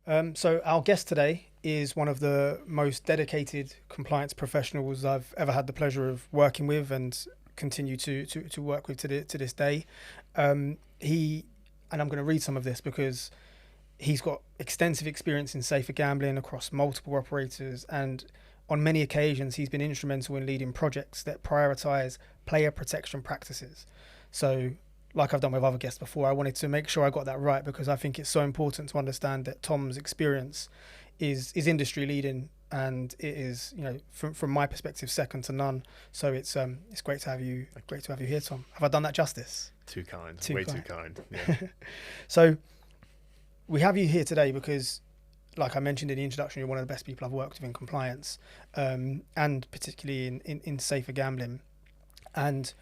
So our guest today is one of the most dedicated compliance professionals I've ever had the pleasure of working with and continue to work with to this day. And I'm going to read some of this because he's got extensive experience in safer gambling across multiple operators, and on many occasions he's been instrumental in leading projects that prioritize player protection practices. So like I've done with other guests before, I wanted to make sure I got that right because I think it's so important to understand that Tom's experience is industry leading, and it is, from my perspective, second to none. So it's great to have you here, Tom. Have I done that justice? Too kind. Way too kind. Yeah. So we have you here today because, like I mentioned in the introduction, you're one of the best people I've worked with in compliance, and particularly in safer gambling. And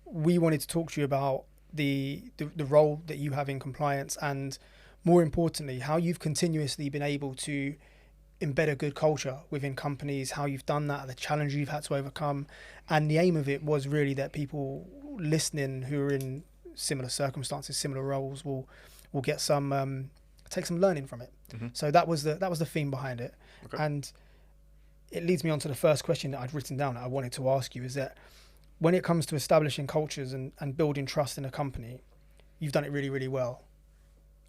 we wanted to talk to you about the role that you have in compliance, and more importantly, how you've continuously been able to embed a good culture within companies, how you've done that, the challenge you've had to overcome. And the aim of it was really that people listening who are in similar circumstances, similar roles, will get some take some learning from it. Mm-hmm. So that was the theme behind it. Okay. And it leads me on to the first question that I'd written down that I wanted to ask you, is that when it comes to establishing cultures and building trust in a company, you've done it really, really well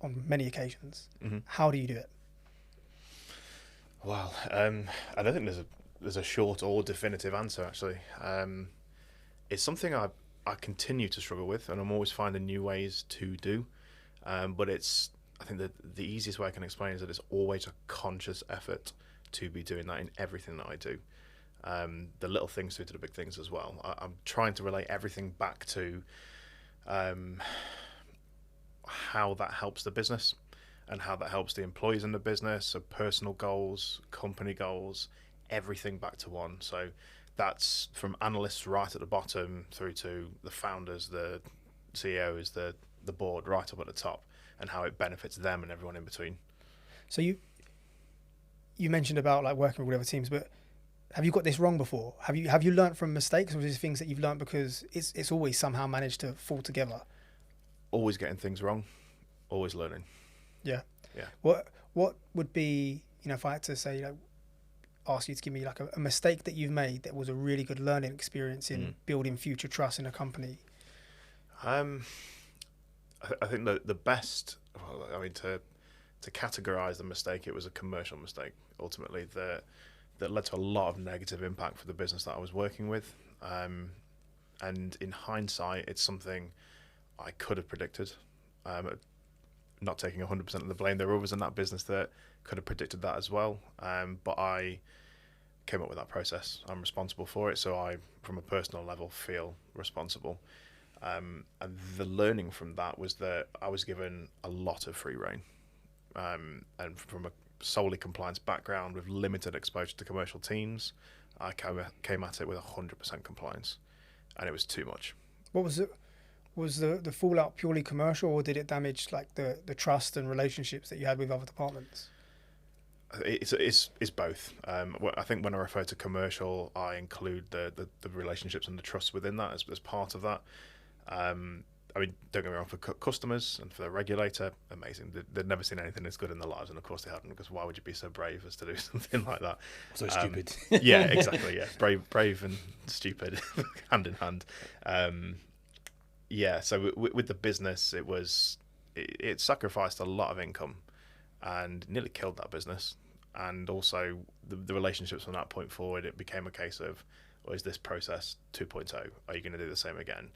on many occasions. Mm-hmm. How do you do it? Well, I don't think there's a short or definitive answer, actually. It's something I continue to struggle with, and I'm always finding new ways to do. But I think that the easiest way I can explain is that it's always a conscious effort to be doing that in everything that I do. The little things through to the big things as well. I'm trying to relate everything back to how that helps the business and how that helps the employees in the business, so personal goals, company goals, everything back to one. So that's from analysts right at the bottom through to the founders, the CEOs, the board right up at the top, and how it benefits them and everyone in between. So you mentioned about like working with other teams, but have you got this wrong before? Have you learned from mistakes, or is this things that you've learned because it's always somehow managed to fall together? Always getting things wrong, always learning. Yeah. Yeah. What would be, if I had to say, ask you to give me like a mistake that you've made that was a really good learning experience in building future trust in a company? I think the best, to categorize the mistake, it was a commercial mistake ultimately that led to a lot of negative impact for the business that I was working with. And in hindsight, it's something I could have predicted. Not taking 100% of the blame. There were others in that business that could have predicted that as well. But I came up with that process. I'm responsible for it. So I, from a personal level, feel responsible. And the learning from that was that I was given a lot of free rein. And from a solely compliance background with limited exposure to commercial teams, I came at it with 100% compliance, and it was too much. What was it? Was the fallout purely commercial, or did it damage like the trust and relationships that you had with other departments? It's both. I think when I refer to commercial, I include the relationships and the trust within that as part of that. Don't get me wrong, for customers and for the regulator, amazing. They'd never seen anything as good in their lives, and of course they hadn't, because why would you be so brave as to do something like that? So stupid. Yeah, exactly. Yeah, brave and stupid, hand in hand. So with the business, it sacrificed a lot of income and nearly killed that business. And also the relationships from that point forward, it became a case of, is this process 2.0? Are you going to do the same again?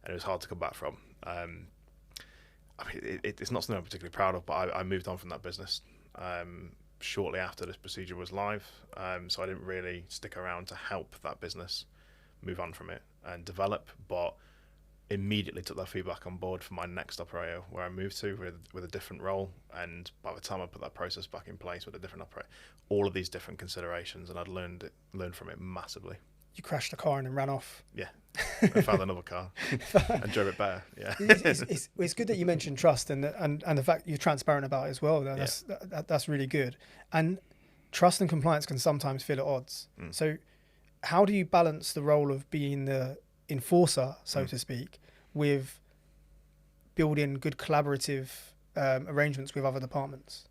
And it was hard to come back from. It's not something I'm particularly proud of, but I moved on from that business shortly after this procedure was live. So I didn't really stick around to help that business move on from it and develop, but immediately took that feedback on board for my next operator, where I moved to with a different role. And by the time I put that process back in place with a different operator, all of these different considerations, and I'd learned from it massively. You crashed the car and then ran off. Yeah, I found another car and drove it better. Yeah, it's good that you mentioned trust and the fact you're transparent about it as well. That's really good. And trust and compliance can sometimes feel at odds. So how do you balance the role of being the enforcer, so to speak, with building good collaborative arrangements with other departments?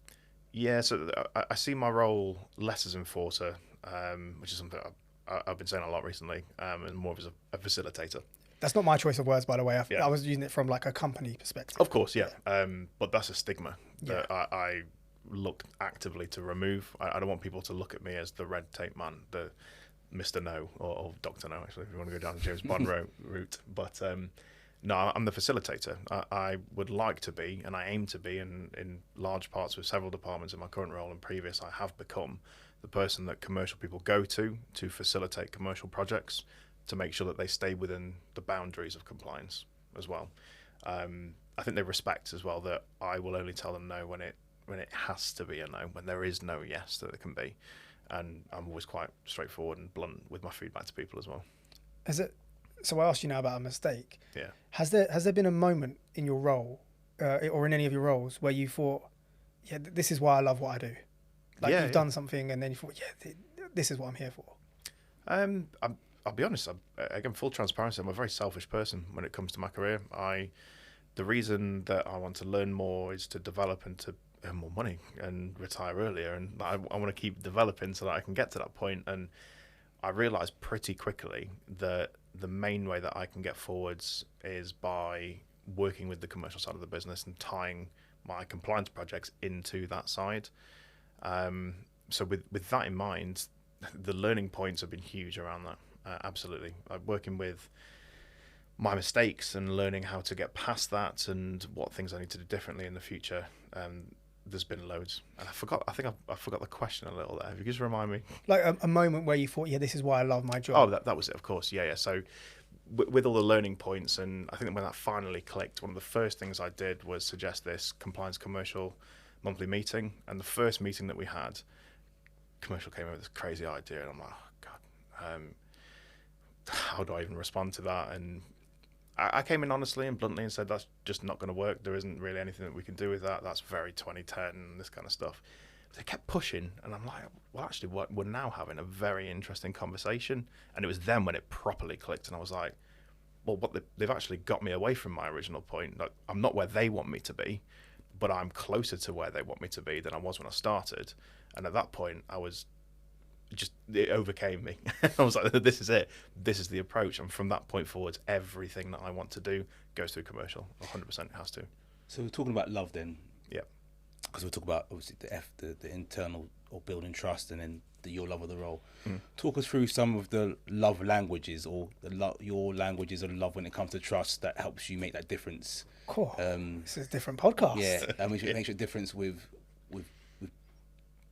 Yeah, so I see my role less as enforcer, which is something I've been saying a lot recently, and more as a facilitator. That's not my choice of words, by the way. Yeah. I was using it from like a company perspective. Of course, yeah. But that's a stigma that Yeah. I looked actively to remove. I don't want people to look at me as the red tape man, the Mr. No, or Dr. No, actually, if you want to go down the James Bond route. But no, I'm the facilitator. I would like to be, and I aim to be, in large parts with several departments in my current role and previous, I have become the person that commercial people go to facilitate commercial projects, to make sure that they stay within the boundaries of compliance as well. I think they respect as well that I will only tell them no when it has to be a no, when there is no yes that it can be. And I'm always quite straightforward and blunt with my feedback to people as well. So I asked you now about a mistake. Yeah. Has there been a moment in your role, or in any of your roles, where you thought, yeah, this is why I love what I do? Like you've done something and then you thought, yeah, this is what I'm here for. I'll be honest. Again, full transparency. I'm a very selfish person when it comes to my career. The reason that I want to learn more is to develop and to earn more money and retire earlier, and I want to keep developing so that I can get to that point. And I realised pretty quickly that the main way that I can get forwards is by working with the commercial side of the business and tying my compliance projects into that side. So with that in mind, the learning points have been huge around that. Absolutely. Working with my mistakes and learning how to get past that and what things I need to do differently in the future. There's been loads. And I think I forgot the question a little there. If you could just remind me. Like a moment where you thought, yeah, this is why I love my job. Oh, that was it, of course. Yeah. So with all the learning points, and I think when that finally clicked, one of the first things I did was suggest this compliance commercial monthly meeting. And the first meeting that we had, commercial came up with this crazy idea, and I'm like, oh, God, how do I even respond to that? And I came in honestly and bluntly and said, that's just not going to work. There isn't really anything that we can do with that. That's very 2010 and this kind of stuff. But they kept pushing, and I'm like, well, actually, we're now having a very interesting conversation. And it was then when it properly clicked, and I was like, well, they've actually got me away from my original point. Like, I'm not where they want me to be, but I'm closer to where they want me to be than I was when I started. And at that point, it overcame me. I was like, this is it. This is the approach. And from that point forwards, everything that I want to do goes through commercial. 100% has to. So we're talking about love then. Yeah. Because we're talking about obviously the internal or building trust, and then your love of the role. Talk us through some of the love languages, or your languages of love when it comes to trust, that helps you make that difference. Cool. This is a different podcast. Yeah, I mean, it makes a difference with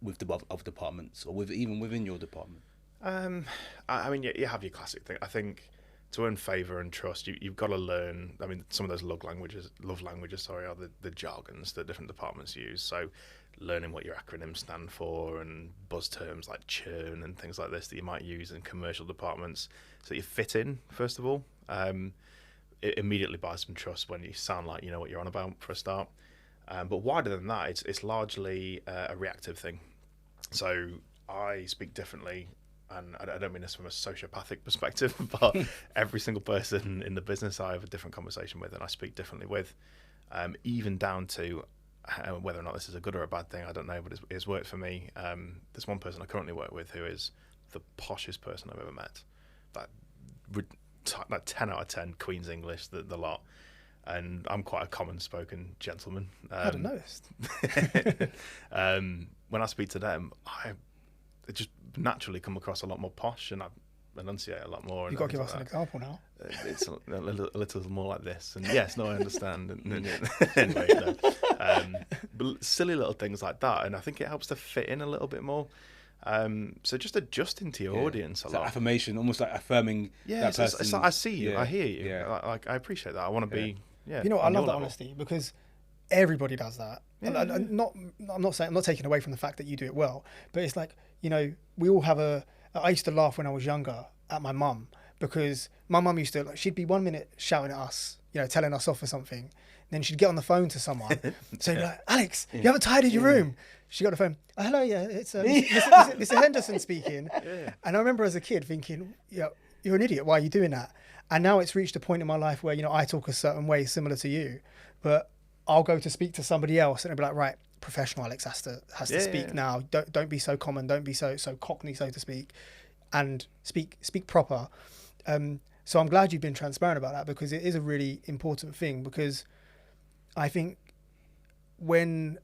the other departments, or even within your department. I mean, you have your classic thing. I think to earn favour and trust, you've got to learn. I mean, some of those love languages, are the jargons that different departments use. So, learning what your acronyms stand for and buzz terms like churn and things like this that you might use in commercial departments, so you fit in. First of all, it immediately buys some trust when you sound like you know what you're on about for a start. But wider than that, it's largely a reactive thing. So I speak differently, and I don't mean this from a sociopathic perspective, but every single person in the business I have a different conversation with, and I speak differently with, even down to whether or not this is a good or a bad thing, I don't know, but it's worked for me. There's one person I currently work with who is the poshest person I've ever met. Like 10 out of 10 Queen's English, the lot. And I'm quite a common-spoken gentleman. I hadn't noticed. When I speak to them, I just naturally come across a lot more posh, and I enunciate a lot more. You've got to give us an example now. It's a little more like this. And yes, no, I understand. Anyway, no. But silly little things like that, and I think it helps to fit in a little bit more. So just adjusting to your audience a lot. Affirmation, almost like affirming that person. It's like, I see you, I hear you. Yeah. I appreciate that. I want to be. Yeah, you know what, I love that honesty, because everybody does that. Yeah, I'm not taking away from the fact that you do it well, but it's like, you know, we all have I used to laugh when I was younger at my mum, because my mum used to, like, she'd be 1 minute shouting at us, you know, telling us off for something. Then she'd get on the phone to someone, so you'd be like, Alex, you haven't tidied your room. She got the phone. Oh, hello, yeah, it's Mr. Henderson speaking. Yeah. And I remember as a kid thinking, yeah, you're an idiot. Why are you doing that? And now it's reached a point in my life where, you know, I talk a certain way similar to you, but I'll go to speak to somebody else and I'll be like, right, professional Alex has to Yeah, speak yeah. now. Don't be so common. Don't be so cockney, so to speak, and speak proper. So I'm glad you've been transparent about that, because it is a really important thing. Because I think when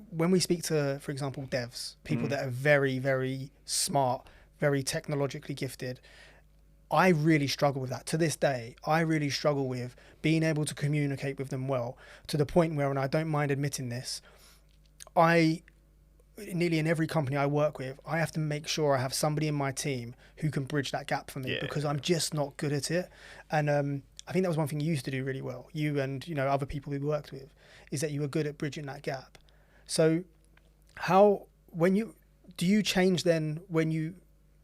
we speak to, for example, devs, people that are very, very smart, very technologically gifted, I really struggle with that. To this day, I really struggle with being able to communicate with them well, to the point where, and I don't mind admitting this, nearly in every company I work with, I have to make sure I have somebody in my team who can bridge that gap for me, because I'm just not good at it. And I think that was one thing you used to do really well, you and other people we worked with, is that you were good at bridging that gap. So do you change then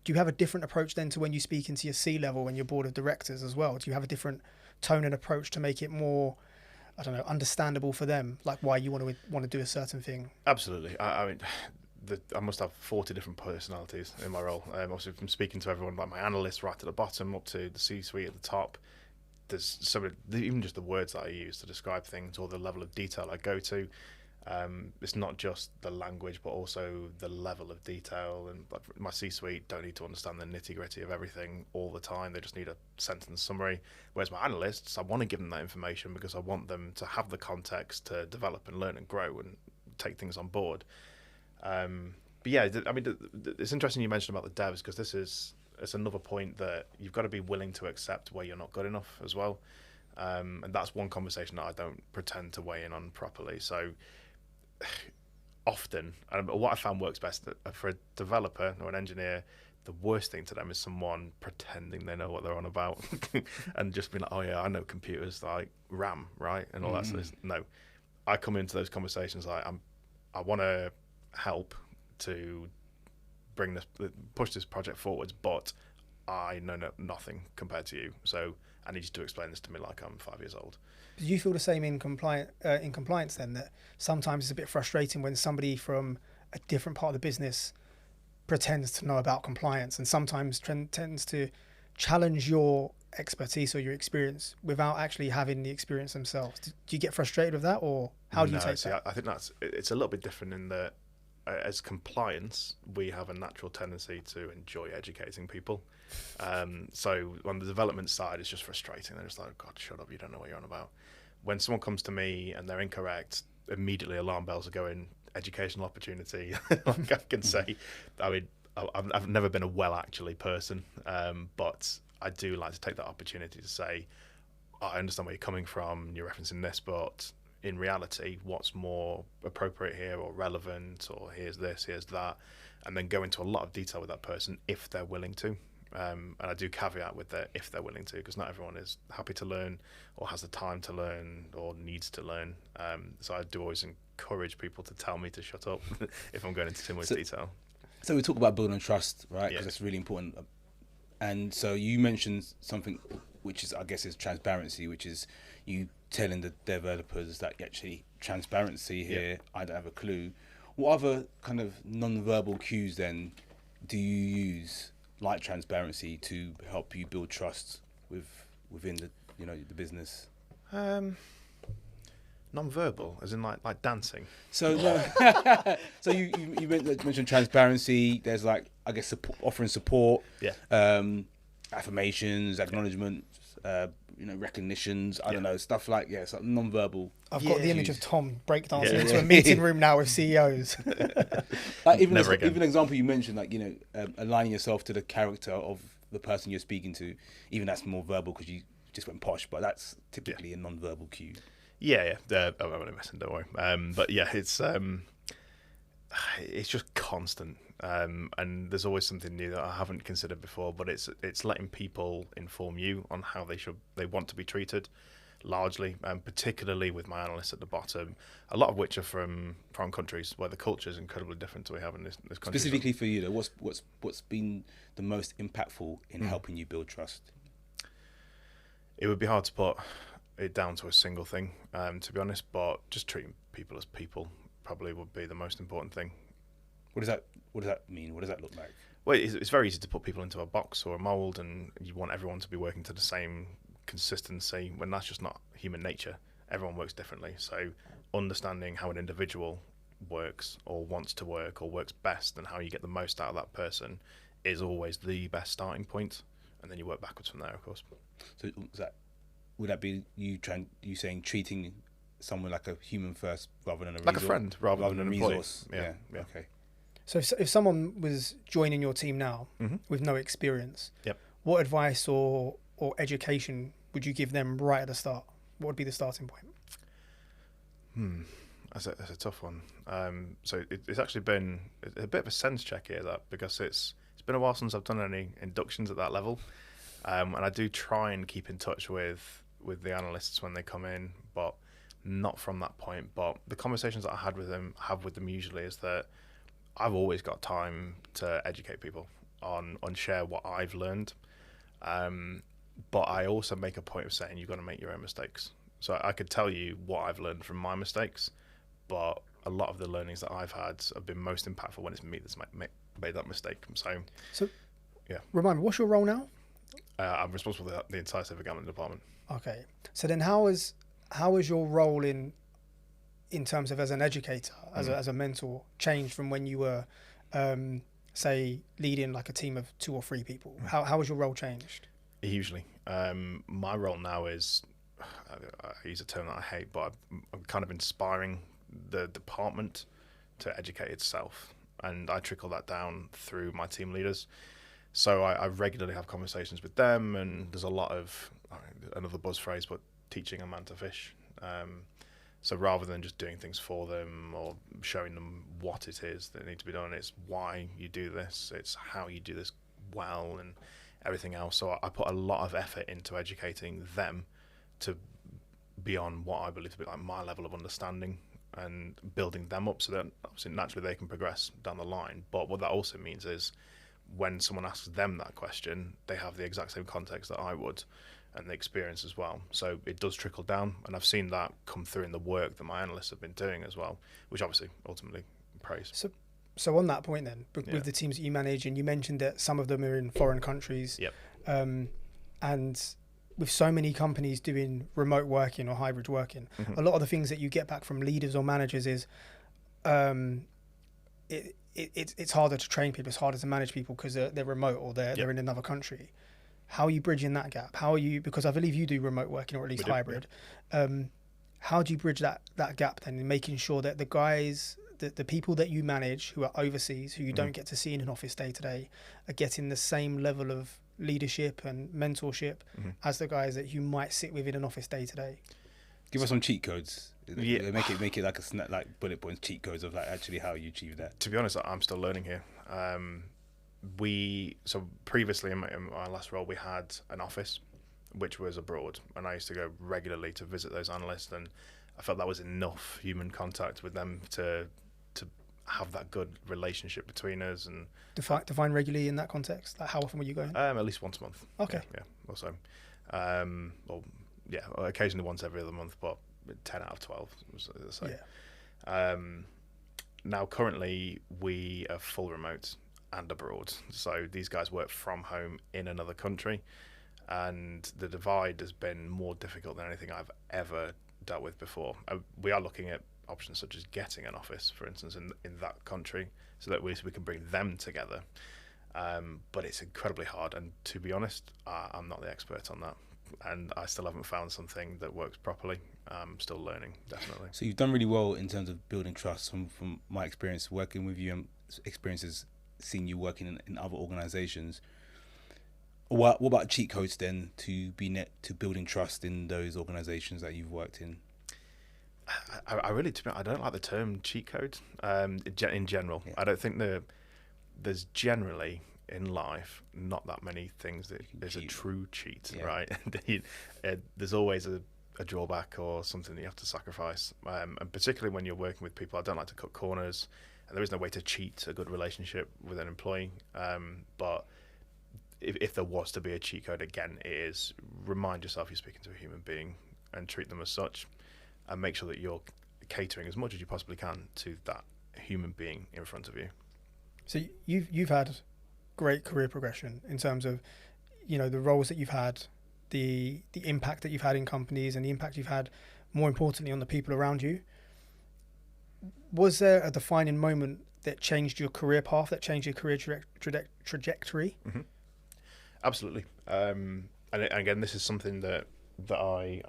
do you have a different approach then to when you speak into your C-level and your board of directors as well? Do you have a different tone and approach to make it more, I don't know, understandable for them, like why you want to do a certain thing? Absolutely. I mean, I must have 40 different personalities in my role. Obviously, from speaking to everyone, like my analysts right at the bottom up to the C-suite at the top, there's even just the words that I use to describe things, or the level of detail I go to. It's not just the language, but also the level of detail. And my C-suite don't need to understand the nitty-gritty of everything all the time. They just need a sentence summary. Whereas my analysts, I want to give them that information because I want them to have the context to develop and learn and grow and take things on board. But yeah, I mean, it's interesting you mentioned about the devs, because it's another point that you've got to be willing to accept where you're not good enough as well. And that's one conversation that I don't pretend to weigh in on properly. So often, what I found works best for a developer or an engineer, the worst thing to them is someone pretending they know what they're on about and just being like, oh yeah, I know computers, like RAM, right? And all that sort of. No, I come into those conversations like I want to help to push this project forwards, but I know nothing compared to you. So I need you to explain this to me like I'm 5 years old. Do you feel the same in compliance then, that sometimes it's a bit frustrating when somebody from a different part of the business pretends to know about compliance, and sometimes tends to challenge your expertise or your experience without actually having the experience themselves? Do you get frustrated with that, or how do you take that? I think it's a little bit different in that as compliance, we have a natural tendency to enjoy educating people. So on the development side, it's just frustrating. They're just like, God, shut up, you don't know what you're on about. When someone comes to me and they're incorrect, immediately alarm bells are going, educational opportunity. Like I can say, I mean, I've never been a actually person, but I do like to take that opportunity to say, I understand where you're coming from, you're referencing this, but in reality, what's more appropriate here or relevant, or here's this, here's that, and then go into a lot of detail with that person if they're willing to. And I do caveat with that if they're willing to, because not everyone is happy to learn or has the time to learn or needs to learn. So I do always encourage people to tell me to shut up if I'm going into too much detail. So we talk about building trust, right? Because Yeah. that's really important. And so you mentioned something which is, I guess, is transparency, which is you telling the developers that actually transparency here, I don't have a clue. What other kind of non-verbal cues then do you use, like transparency, to help you build trust within the business? Non-verbal, as in like dancing. So so you mentioned transparency. There's like, I guess, offering support, affirmations, acknowledgements, recognitions. I don't know, stuff like it's like non-verbal. I've got the image of Tom breakdancing Yeah. into a meeting room now with CEOs. Like even Never again. an example you mentioned, like aligning yourself to the character of the person you're speaking to. Even that's more verbal because you just went posh, but that's typically a non-verbal cue. Yeah. I won't messing, don't worry. But yeah, it's just constant, and there's always something new that I haven't considered before. But it's letting people inform you on how they want to be treated, largely, particularly with my analysts at the bottom, a lot of which are from foreign countries where the culture is incredibly different to what we have in this country. Specifically for you, though, what's been the most impactful in helping you build trust? It would be hard to put it down to a single thing, to be honest, but just treating people as people probably would be the most important thing. What does that mean? What does that look like? Well, it's very easy to put people into a box or a mold, and you want everyone to be working to the same consistency when that's just not human nature. Everyone works differently. So understanding how an individual works or wants to work or works best and how you get the most out of that person is always the best starting point, and then you work backwards from there, of course. So would that be you saying treating someone like a human first rather than like a friend rather than an employee? Resource? Yeah. Okay. So if someone was joining your team now with no experience, what advice or education would you give them right at the start? What would be the starting point? That's a tough one. So it's actually been a bit of a sense check here, because it's been a while since I've done any inductions at that level, and I do try and keep in touch with the analysts when they come in, but not from that point. But the conversations that I have with them usually is that I've always got time to educate people on share what I've learned, but I also make a point of saying you've got to make your own mistakes. So I could tell you what I've learned from my mistakes, but a lot of the learnings that I've had have been most impactful when it's me that's made that mistake. So yeah. Remind me, what's your role now? I'm responsible for the entire civic gambling department. Okay. So then how is your role in terms of as an educator, as a mentor, changed from when you were, say, leading like a team of 2 or 3 people? How has your role changed? Hugely. My role now is, I use a term that I hate, but I'm kind of inspiring the department to educate itself, and I trickle that down through my team leaders. So I regularly have conversations with them, and there's a lot of, another buzz phrase, but teaching a man to fish. So rather than just doing things for them or showing them what it is that needs to be done, it's why you do this, it's how you do this well, and everything else. So I put a lot of effort into educating them to beyond what I believe to be like my level of understanding, and building them up so that obviously naturally they can progress down the line. But what that also means is when someone asks them that question, they have the exact same context that I would, and the experience as well. So it does trickle down, and I've seen that come through in the work that my analysts have been doing as well, which obviously ultimately praise. So on that point then, with the teams that you manage, and you mentioned that some of them are in foreign countries, and with so many companies doing remote working or hybrid working, a lot of the things that you get back from leaders or managers is it's harder to train people, it's harder to manage people because they're remote or they're in another country. How are you bridging that gap? How are you, because I believe you do remote working or at least hybrid. How do you bridge that gap then in making sure that the guys, the people that you manage who are overseas, who you don't get to see in an office day to day, are getting the same level of leadership and mentorship as the guys that you might sit with in an office day to day? Give us some cheat codes. Make it like a snap, like bullet points, cheat codes of like actually how you achieve that. To be honest, I'm still learning here. So previously in my last role, we had an office which was abroad, and I used to go regularly to visit those analysts, and I felt that was enough human contact with them to have that good relationship between us. And define regularly in that context. Like how often were you going? At least once a month. Okay. Yeah, or so. Occasionally once every other month, but 10 out of 12. So. Yeah. Now currently we are full remote and abroad. So these guys work from home in another country, and the divide has been more difficult than anything I've ever dealt with before. We are looking at options such as getting an office, for instance, in that country, so that we can bring them together. But it's incredibly hard, and to be honest, I'm not the expert on that, and I still haven't found something that works properly. I'm still learning, definitely. So you've done really well in terms of building trust from my experience working with you and experiences seeing you working in other organisations. What about cheat codes then to building trust in those organisations that you've worked in? I really, I don't like the term cheat code in general. Yeah. I don't think there's generally in life not that many things that there's a true cheat, right? There's always a drawback or something that you have to sacrifice, and particularly when you're working with people, I don't like to cut corners, and there is no way to cheat a good relationship with an employee. But if there was to be a cheat code, again, it is remind yourself you're speaking to a human being and treat them as such, and make sure that you're catering as much as you possibly can to that human being in front of you. So you've had great career progression in terms of, the roles that you've had, the impact that you've had in companies, and the impact you've had, more importantly, on the people around you. Was there a defining moment that changed your career path, that changed your career trajectory? Mm-hmm. Absolutely. And again, this is something that I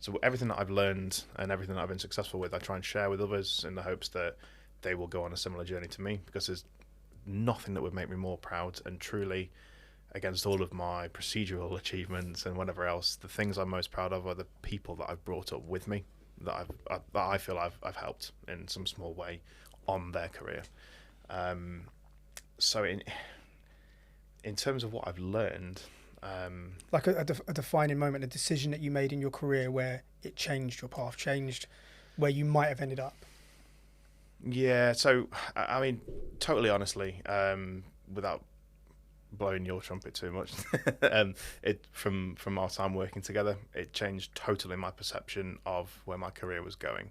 so everything that I've learned and everything that I've been successful with, I try and share with others in the hopes that they will go on a similar journey to me, because there's nothing that would make me more proud. And truly, against all of my procedural achievements and whatever else, the things I'm most proud of are the people that I've brought up with me, that I feel I've helped in some small way on their career. So in terms of what I've learned, like a defining moment, a decision that you made in your career where it changed your path, changed where you might have ended up. Yeah, so I mean, totally honestly, without blowing your trumpet too much, it from our time working together, it changed totally my perception of where my career was going.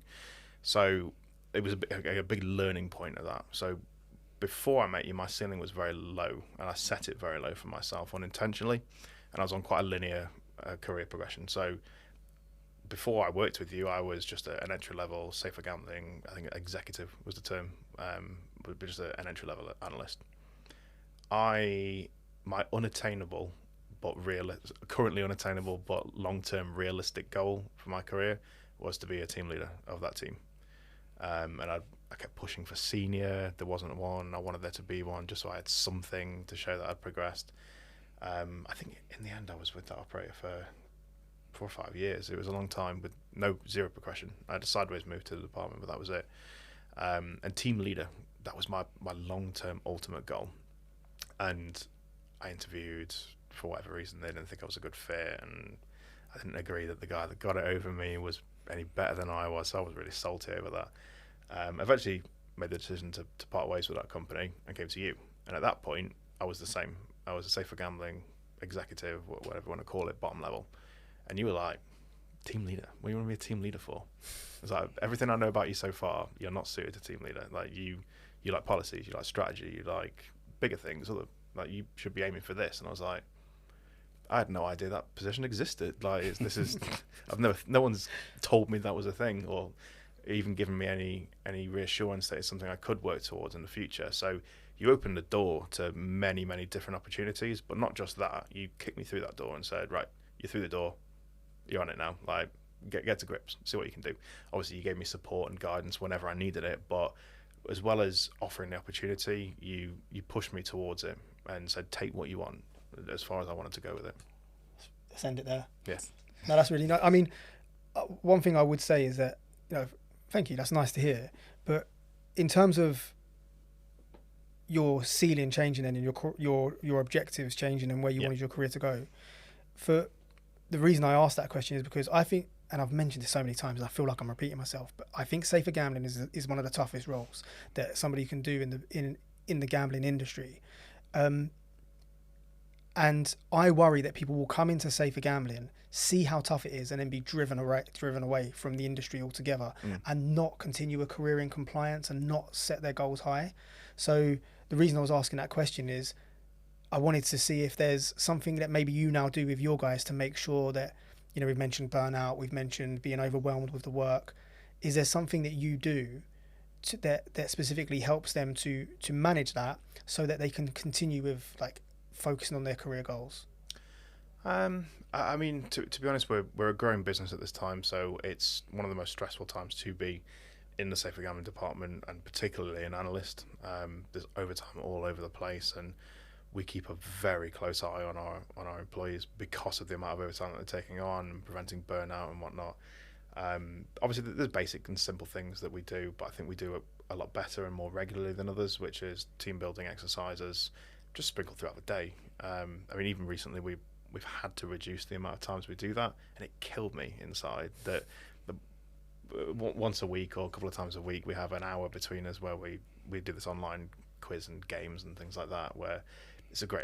So it was a big learning point of that. So before I met you, my ceiling was very low, and I set it very low for myself unintentionally, and I was on quite a linear career progression. So before I worked with you, I was just an entry-level safer gambling, I think executive was the term, but just an entry-level analyst. My unattainable but currently unattainable but long-term realistic goal for my career was to be a team leader of that team. And I kept pushing for senior. There wasn't one. I wanted there to be one, just so I had something to show that I'd progressed. I think in the end I was with that operator for 4 or 5 years. It was a long time with zero progression. I had a sideways move to the department, but that was it. And team leader, that was my long-term ultimate goal. And I interviewed, for whatever reason, they didn't think I was a good fit, and I didn't agree that the guy that got it over me was any better than I was, so I was really salty over that. Eventually made the decision to part ways with that company and came to you. And at that point, I was the same. I was a safer gambling executive, whatever you want to call it, bottom level. And you were like, team leader? What do you want to be a team leader for? It's like, everything I know about you so far, you're not suited to team leader. Like you like policies, you like strategy, you like bigger things. Like you should be aiming for this. And I was like, I had no idea that position existed. Like this is, no one's told me that was a thing, or even given me any reassurance that it's something I could work towards in the future. So you opened the door to many, many different opportunities, but not just that. You kicked me through that door and said, right, you're through the door, you're on it now. Like get to grips, see what you can do. Obviously, you gave me support and guidance whenever I needed it, but as well as offering the opportunity, you pushed me towards it and said, take what you want, as far as I wanted to go with it. Let's end it there. Yes. No, that's really nice. I mean, one thing I would say is that, thank you, that's nice to hear. But in terms of your ceiling changing and your objectives changing and where you wanted your career to go, for the reason I asked that question is because I think, and I've mentioned this so many times, I feel like I'm repeating myself, but I think safer gambling is one of the toughest roles that somebody can do in the gambling industry. And I worry that people will come into safer gambling, see how tough it is, and then be driven away from the industry altogether, and not continue a career in compliance and not set their goals high. So the reason I was asking that question is I wanted to see if there's something that maybe you now do with your guys to make sure that, we've mentioned burnout, we've mentioned being overwhelmed with the work. Is there something that you do that specifically helps them to manage that so that they can continue with focusing on their career goals? I mean, to be honest, we're a growing business at this time, so it's one of the most stressful times to be in the safer gambling department, and particularly an analyst. There's overtime all over the place, and we keep a very close eye on our employees because of the amount of overtime that they're taking on and preventing burnout and whatnot. Obviously, there's basic and simple things that we do, but I think we do a lot better and more regularly than others, which is team building exercises just sprinkled throughout the day. I mean, even recently we've had to reduce the amount of times we do that, and it killed me inside that once a week or a couple of times a week we have an hour between us where we do this online quiz and games and things like that, where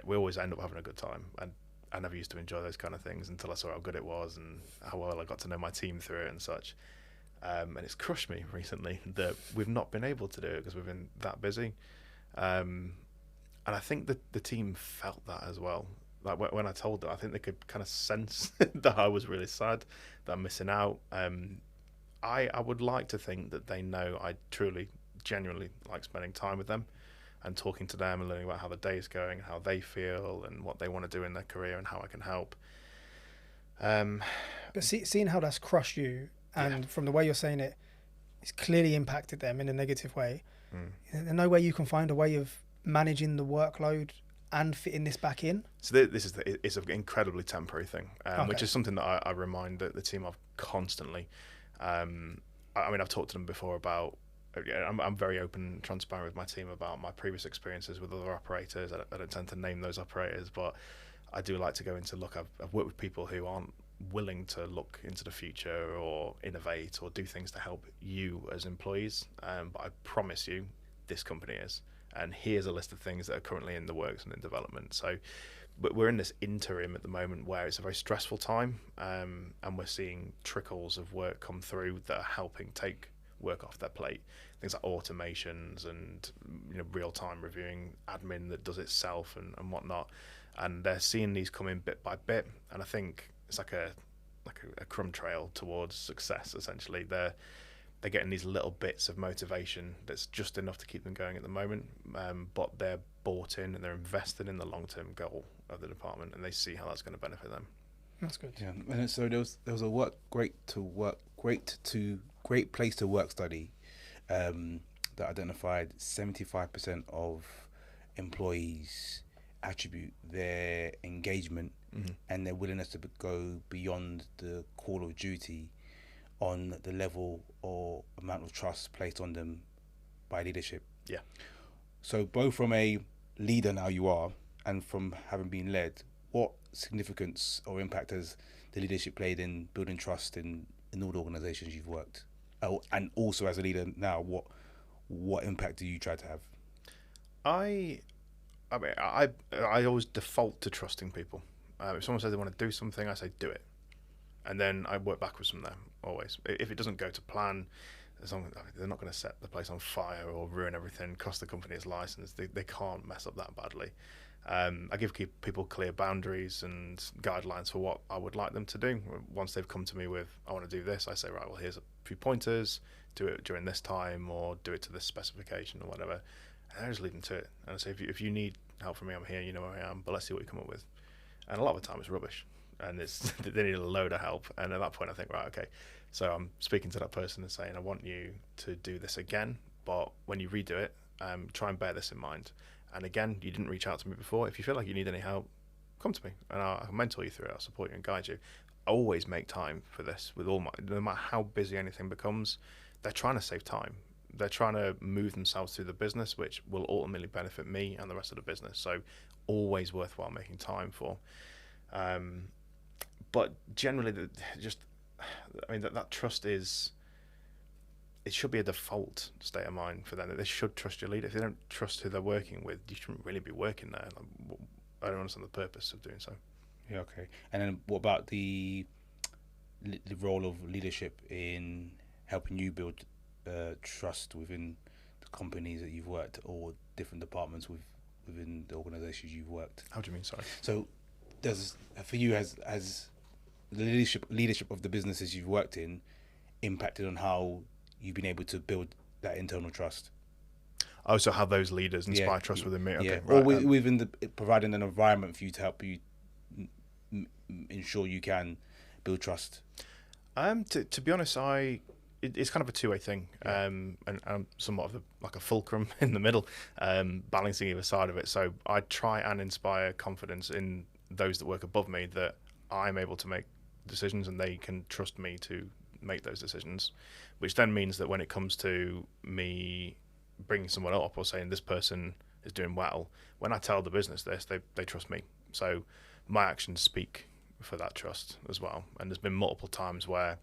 we always end up having a good time. And I never used to enjoy those kind of things until I saw how good it was and how well I got to know my team through it and such. And it's crushed me recently that we've not been able to do it because we've been that busy. And I think that the team felt that as well. Like when I told them, I think they could kind of sense that I was really sad that I'm missing out. I would like to think that they know I truly genuinely like spending time with them and talking to them and learning about how the day is going, how they feel, and what they want to do in their career, and how I can help. But seeing how that's crushed you, and from the way you're saying it, it's clearly impacted them in a negative way. There's no way you can find a way of managing the workload and fitting this back in. So it's an incredibly temporary thing, which is something that I remind the team of constantly. I mean, I've talked to them before about. I'm very open and transparent with my team about my previous experiences with other operators. I don't tend to name those operators, but I do like to go into look. I've worked with people who aren't willing to look into the future or innovate or do things to help you as employees. But I promise you, this company is. And here's a list of things that are currently in the works and in development. So but we're in this interim at the moment where it's a very stressful time, and we're seeing trickles of work come through that are helping take work off their plate. Things like automations and real-time reviewing admin that does itself and whatnot. And they're seeing these come in bit by bit. And I think it's like a crumb trail towards success, essentially. They're getting these little bits of motivation that's just enough to keep them going at the moment, but they're bought in and they're invested in the long-term goal of the department, and they see how that's going to benefit them. That's good. Yeah, and so there was a great place to work study that identified 75% of employees attribute their engagement and their willingness to go beyond the call of duty on the level or amount of trust placed on them by leadership. Yeah. So both from a leader now you are, and from having been led, what significance or impact has the leadership played in building trust in all the organisations you've worked? Oh, and also as a leader now, what impact do you try to have? I mean, I always default to trusting people. If someone says they want to do something, I say do it, and then I work backwards from there. Always, if it doesn't go to plan, they're not going to set the place on fire or ruin everything, cost the company's license. They can't mess up that badly. I give people clear boundaries and guidelines for what I would like them to do. Once they've come to me with, I want to do this, I say, right, well, here's a few pointers, do it during this time or do it to this specification or whatever. And I just leave them to it. And I say, if you need help from me, I'm here, you know where I am, but let's see what you come up with. And a lot of the time it's rubbish. And they need a load of help. And at that point I think, right, okay. So I'm speaking to that person and saying, I want you to do this again, but when you redo it, try and bear this in mind. And again, you didn't reach out to me before. If you feel like you need any help, come to me and I'll mentor you through it. I'll support you and guide you. I always make time for this with no matter how busy anything becomes. They're trying to save time. They're trying to move themselves through the business, which will ultimately benefit me and the rest of the business. So always worthwhile making time for. But generally, that trust is, it should be a default state of mind for them. They should trust your leader. If they don't trust who they're working with, you shouldn't really be working there. I don't understand the purpose of doing so. Yeah, okay. And then what about the role of leadership in helping you build trust within the companies that you've worked or different departments within the organisations you've worked? How do you mean, sorry? So for you, as the leadership of the businesses you've worked in impacted on how you've been able to build that internal trust? Oh, so how those leaders inspire trust within me? Okay, yeah. Right. Or within providing an environment for you to help you ensure you can build trust. To be honest, it's kind of a two-way thing, and I'm somewhat of like a fulcrum in the middle, balancing either side of it. So I try and inspire confidence in those that work above me that I'm able to make decisions and they can trust me to make those decisions, which then means that when it comes to me bringing someone up or saying this person is doing well, when I tell the business this, they trust me. So my actions speak for that trust as well. And there's been multiple times where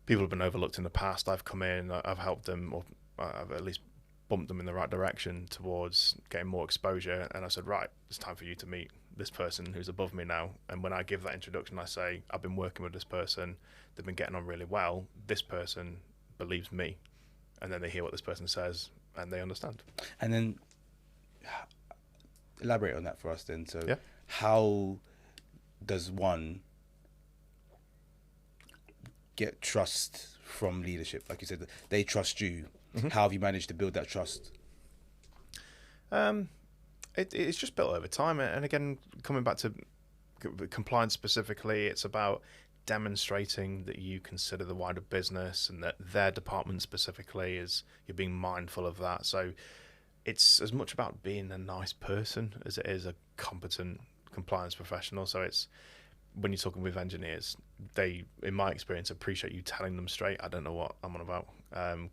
people have been overlooked in the past. I've come in, I've helped them, or I've at least bumped them in the right direction towards getting more exposure. And I said, right, it's time for you to meet this person who's above me now. And when I give that introduction, I say, I've been working with this person, they've been getting on really well, this person believes me. And then they hear what this person says and they understand. And then elaborate on that for us then. So yeah. How does one get trust from leadership? Like you said, they trust you. How have you managed to build that trust? It's just built over time, and again, coming back to compliance specifically, it's about demonstrating that you consider the wider business and that their department specifically is, you're being mindful of that. So it's as much about being a nice person as it is a competent compliance professional. So it's, when you're talking with engineers, they, in my experience, appreciate you telling them straight, I don't know what I'm on about.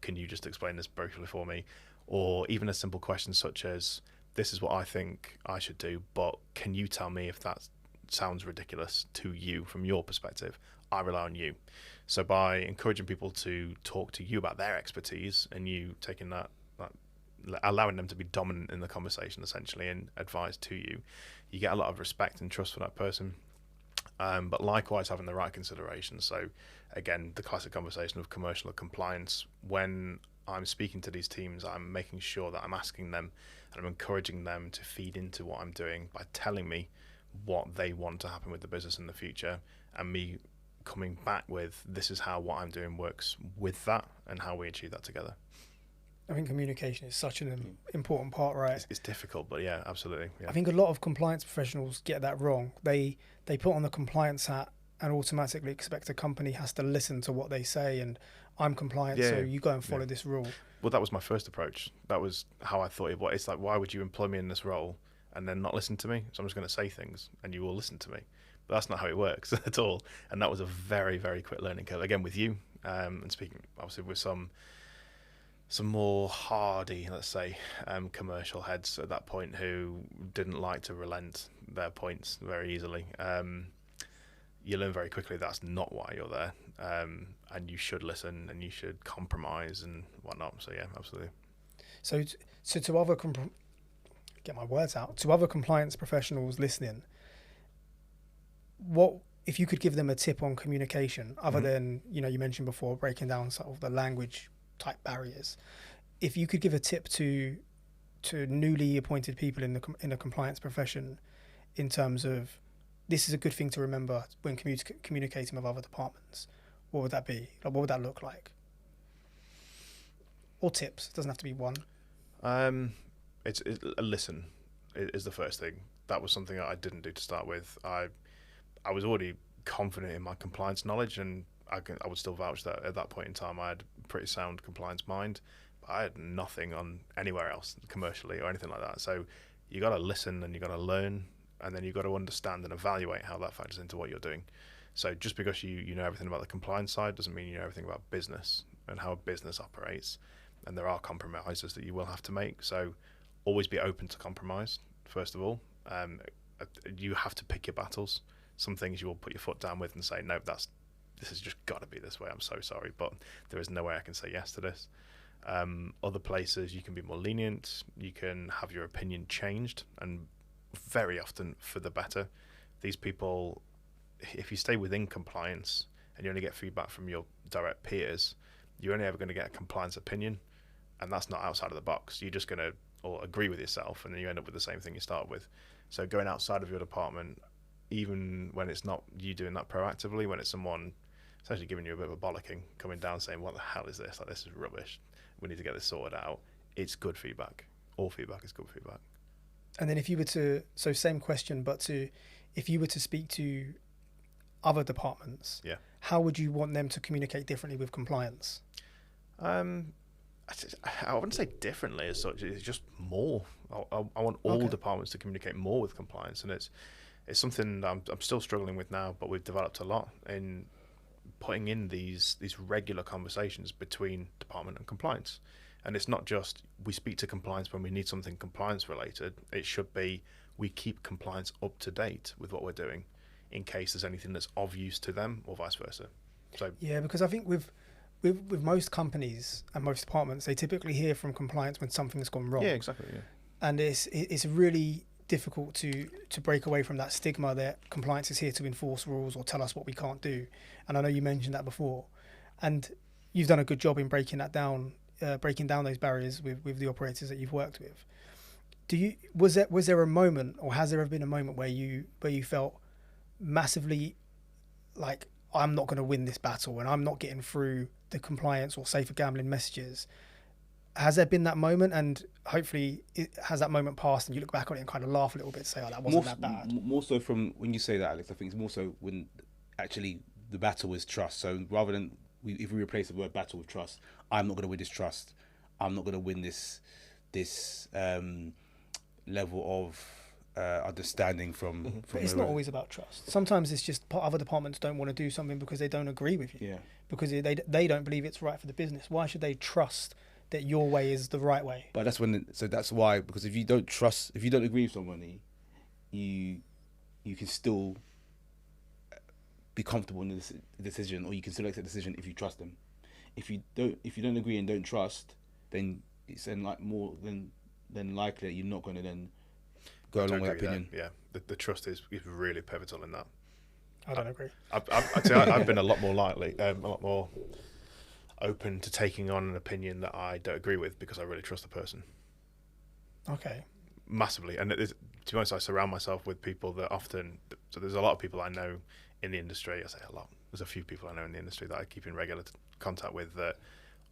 Can you just explain this briefly for me? Or even a simple question such as, this is what I think I should do, but can you tell me if that sounds ridiculous to you from your perspective? I rely on you. So by encouraging people to talk to you about their expertise and you taking that allowing them to be dominant in the conversation essentially and advise to you, you get a lot of respect and trust for that person. But likewise, having the right consideration. So again, the classic conversation of commercial or compliance, when I'm speaking to these teams, I'm making sure that I'm asking them and I'm encouraging them to feed into what I'm doing by telling me what they want to happen with the business in the future, and me coming back with, this is how what I'm doing works with that and how we achieve that together. I think communication is such an important part, right? It's difficult, but yeah, absolutely. Yeah. I think a lot of compliance professionals get that wrong. They put on the compliance hat and automatically expect a company has to listen to what they say, and I'm compliant, so you go and follow this rule. Well, that was my first approach. That was how I thought it was. It's like, why would you employ me in this role and then not listen to me? So I'm just going to say things and you will listen to me. But that's not how it works at all. And that was a very, very quick learning curve. Again, with you, and speaking obviously with some more hardy, let's say, commercial heads at that point who didn't like to relent their points very easily. You learn very quickly that's not why you're there, and you should listen and you should compromise and whatnot. So yeah, absolutely. So to other get my words out, to other compliance professionals listening, what if you could give them a tip on communication other than, you mentioned before, breaking down sort of the language type barriers? If you could give a tip to newly appointed people in the compliance profession in terms of, this is a good thing to remember when communicating with other departments, what would that be? Like, what would that look like? Or tips? It doesn't have to be one. It's listen is the first thing. That was something that I didn't do to start with. I was already confident in my compliance knowledge, and I would still vouch that at that point in time I had a pretty sound compliance mind, but I had nothing on anywhere else commercially or anything like that. So you got to listen and you got to learn, and then you got to understand and evaluate how that factors into what you're doing. So just because you know everything about the compliance side doesn't mean you know everything about business and how a business operates. And there are compromises that you will have to make. So always be open to compromise, first of all. You have to pick your battles. Some things you will put your foot down with and say, no, this has just got to be this way. I'm so sorry, but there is no way I can say yes to this. Other places you can be more lenient. You can have your opinion changed, and very often for the better. These people, if you stay within compliance and you only get feedback from your direct peers, you're only ever going to get a compliance opinion, and that's not outside of the box. You're just going to agree with yourself, and then you end up with the same thing you start with. So going outside of your department, even when it's not you doing that proactively, when it's someone essentially giving you a bit of a bollocking, coming down saying, what the hell is this? Like, this is rubbish. We need to get this sorted out. It's good feedback. All feedback is good feedback. And then if you were to, so same question, but if you were to speak to other departments, how would you want them to communicate differently with compliance? I wouldn't say differently as such. It's just more. I want all departments to communicate more with compliance, and it's something that I'm still struggling with now, but we've developed a lot in putting in these regular conversations between department and compliance. And it's not just we speak to compliance when we need something compliance related. It should be we keep compliance up to date with what we're doing in case there's anything that's of use to them or vice versa. So yeah, because I think with most companies and most departments, they typically hear from compliance when something's gone wrong. Yeah, exactly. Yeah. And it's really difficult to break away from that stigma that compliance is here to enforce rules or tell us what we can't do. And I know you mentioned that before, and you've done a good job in breaking down those barriers with the operators that you've worked with. Was there a moment, or has there ever been a moment where you felt massively like, I'm not going to win this battle and I'm not getting through the compliance or safer gambling messages, Has there been that moment, and hopefully has that moment passed and you look back on it and kind of laugh a little bit, say, oh, that wasn't that bad? More so from when you say that, Alex, I think it's more so when actually the battle is trust. So rather than if we replace the word battle with trust, I'm not going to win this trust. I'm not going to win this level of understanding from But it's not always about trust. Sometimes it's just other departments don't want to do something because they don't agree with you. Yeah. Because they don't believe it's right for the business. Why should they trust that your way is the right way? But that's that's why, because if you don't agree with somebody, you can still be comfortable in the decision, or you can still accept the decision if you trust them. If you don't agree and don't trust, then it's then like more than likely that you're not going to then go along with that opinion. Yeah, the trust is really pivotal in that. I don't agree. I've been a lot more open to taking on an opinion that I don't agree with because I really trust the person. Okay. Massively. And to be honest, I surround myself with people that often, so there's a lot of people I know in the industry. I say a lot. There's a few people I know in the industry that I keep in regular contact with that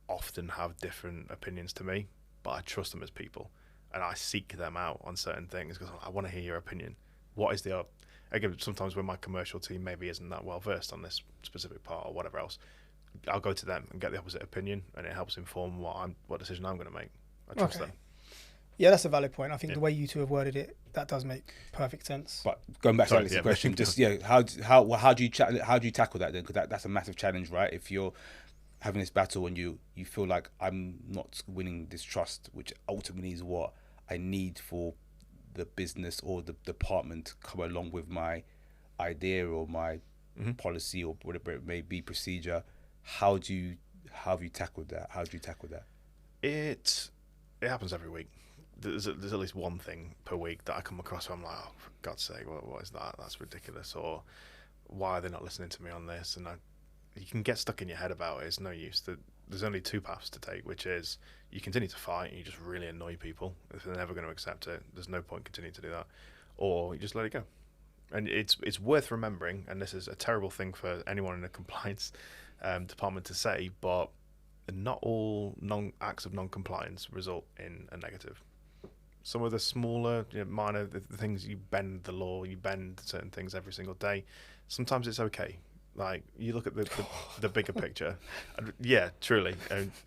often have different opinions to me, but I trust them as people. And I seek them out on certain things because I want to hear your opinion. What is again, sometimes when my commercial team maybe isn't that well versed on this specific part or whatever else, I'll go to them and get the opposite opinion, and it helps inform what decision I'm going to make. I trust them. Yeah, that's a valid point. I think the way you two have worded it, that does make perfect sense. But going back to Alex's question, just how do you tackle that then? Because that's a massive challenge, right? If you're having this battle and you feel like I'm not winning this trust, which ultimately is what I need for the business or the department to come along with my idea or my policy or whatever it may be, procedure. How have you tackled that? How do you tackle that? It happens every week. There's at least one thing per week that I come across where I'm like, oh, for God's sake, what is that? That's ridiculous. Or why are they not listening to me on this? And you can get stuck in your head about it. It's no use. There's only two paths to take, which is you continue to fight and you just really annoy people. If they're never going to accept it, there's no point continuing to do that. Or you just let it go. And it's worth remembering, and this is a terrible thing for anyone in a compliance department to say, but not all acts of non-compliance result in a negative. Some of the smaller, minor the things, you bend the law, you bend certain things every single day. Sometimes it's okay. Like, you look at the bigger picture. Yeah, truly.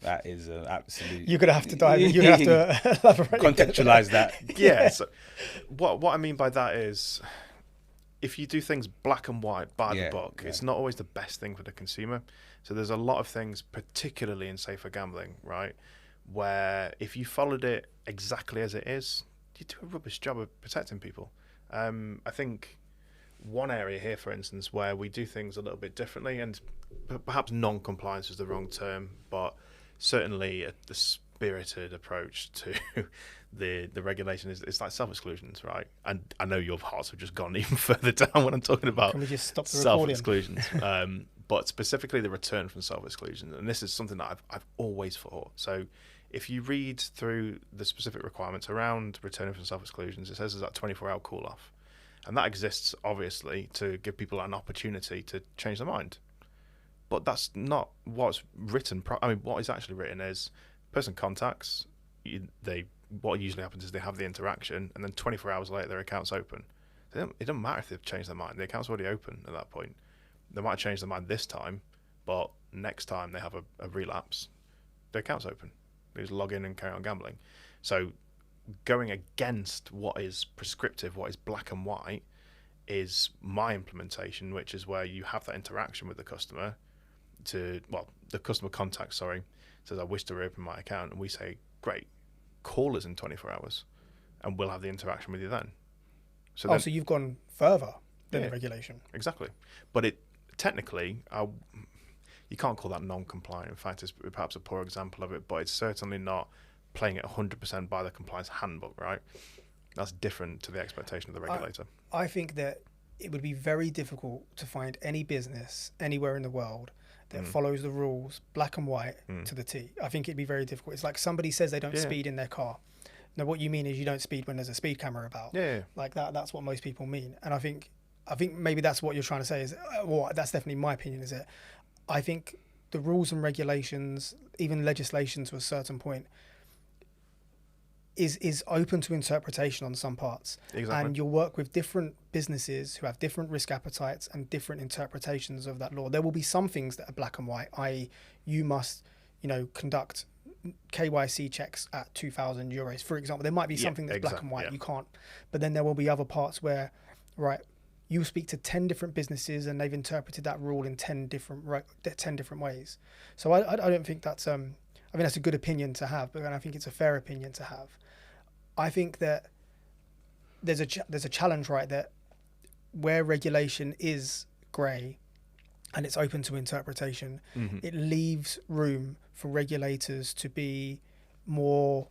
That is an absolute... You're going to have to dive in. You're going to have to elaborate. Contextualise that. Yeah. So what I mean by that is, if you do things black and white by the book, it's not always the best thing for the consumer. So there's a lot of things, particularly in safer gambling, right, where if you followed it exactly as it is, you do a rubbish job of protecting people. I think one area here, for instance, where we do things a little bit differently, and perhaps non-compliance is the wrong term, but certainly the spirited approach to the regulation is like self-exclusions, right? And I know your hearts have just gone even further down when I'm talking about Can we just stop the self-exclusions. But specifically the return from self-exclusion, and this is something that I've always thought. So if you read through the specific requirements around returning from self-exclusions, it says there's that 24-hour cool-off. And that exists, obviously, to give people an opportunity to change their mind. But that's not what's written. What is actually written is person contacts, what usually happens is they have the interaction, and then 24 hours later their account's open. It doesn't matter if they've changed their mind. The account's already open at that point. They might change their mind this time, but next time they have a relapse, their account's open. They just log in and carry on gambling. So going against what is prescriptive, what is black and white, is my implementation, which is where you have that interaction with the customer the customer contacts, says, I wish to reopen my account, and we say, great, call us in 24 hours and we'll have the interaction with you then. So so you've gone further than the regulation. Exactly. But technically, you can't call that non-compliant. In fact, it's perhaps a poor example of it, but it's certainly not playing it 100% by the compliance handbook, right? That's different to the expectation of the regulator. I think that it would be very difficult to find any business anywhere in the world that follows the rules black and white to the T. I think it'd be very difficult. It's like somebody says they don't speed in their car. No, what you mean is you don't speed when there's a speed camera about. Yeah. Like that's what most people mean. And I think maybe that's what you're trying to say is, that's definitely my opinion, is it? I think the rules and regulations, even legislation to a certain point, is open to interpretation on some parts. Exactly. And you'll work with different businesses who have different risk appetites and different interpretations of that law. There will be some things that are black and white, i.e. you must, conduct KYC checks at €2,000, for example. There might be something that's black and white, you can't. But then there will be other parts where, right, you speak to 10 different businesses and they've interpreted that rule in 10 different ways. So I don't think that's, I think that's a good opinion to have, but I think it's a fair opinion to have. I think that there's a challenge, right, that where regulation is grey and it's open to interpretation, it leaves room for regulators to be more